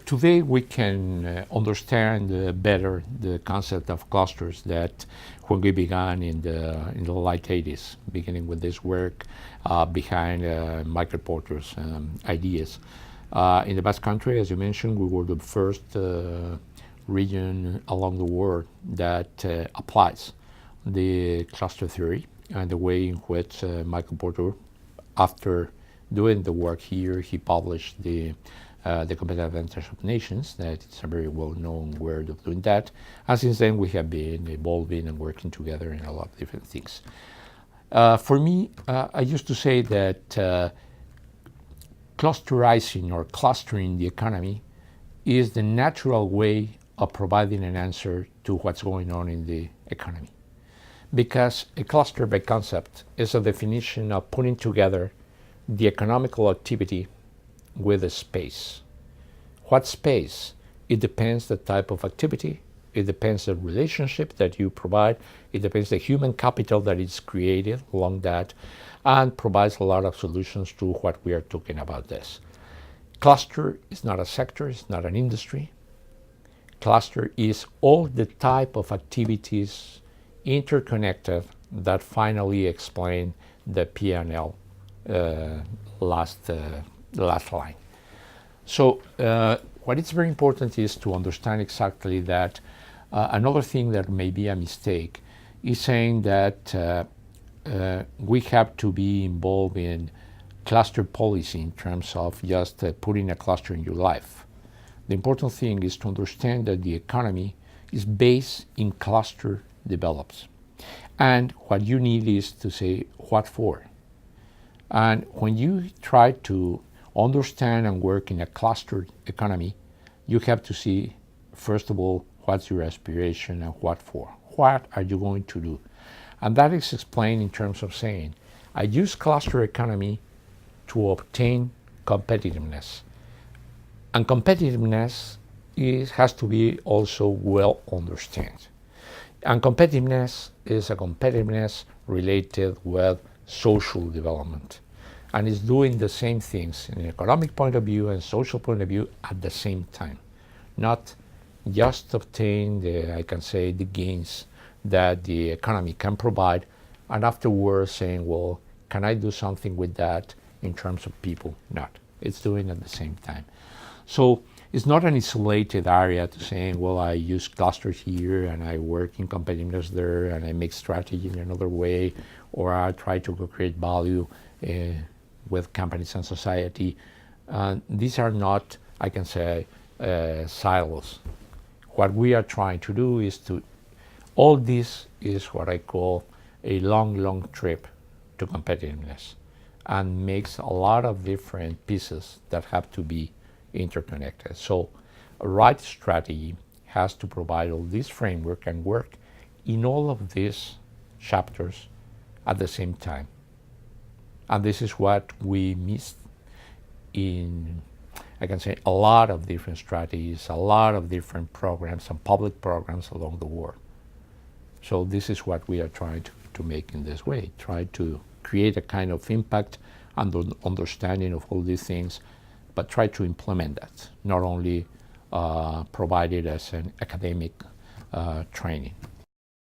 today we can understand better the concept of clusters that when we began in the late 80s, beginning with this work behind Michael Porter's ideas. In the Basque Country, as you mentioned, we were the first region along the world that applies the cluster theory and the way in which Michael Porter, after doing the work here, he published the competitive advantage of nations. That it's a very well-known word of doing that. And since then, we have been evolving and working together in a lot of different things. For me, I used to say that clusterizing or clustering the economy is the natural way of providing an answer to what's going on in the economy. Because a cluster by concept is a definition of putting together the economical activity with a space. What space? It depends the type of activity, it depends the relationship that you provide, it depends the human capital that is created along that, and provides a lot of solutions to what we are talking about this. Cluster is not a sector, it's not an industry. Cluster is all the type of activities interconnected that finally explain the P&L last line. So what is very important is to understand exactly that. Another thing that may be a mistake is saying that we have to be involved in cluster policy in terms of just putting a cluster in your life. The important thing is to understand that the economy is based in cluster develops. And what you need is to say, what for? And when you try to understand and work in a clustered economy, you have to see, first of all, what's your aspiration and what for? What are you going to do? And that is explained in terms of saying, I use cluster economy to obtain competitiveness. And competitiveness has to be also well understood. And competitiveness is a competitiveness related with social development. And it's doing the same things in an economic point of view and social point of view at the same time. Not just obtain the gains that the economy can provide, and afterwards saying, well, can I do something with that in terms of people? Not. It's doing at the same time. So it's not an isolated area to saying, well, I use clusters here and I work in competitiveness there and I make strategy in another way, or I try to create value with companies and society. These are not, silos. What we are trying to do is all this is what I call a long trip to competitiveness, and makes a lot of different pieces that have to be interconnected. So a right strategy has to provide all this framework and work in all of these chapters at the same time. And this is what we missed in, a lot of different strategies, a lot of different programs and public programs along the world. So this is what we are trying to make in this way, try to create a kind of impact and understanding of all these things, but try to implement that, not only provide it as an academic training.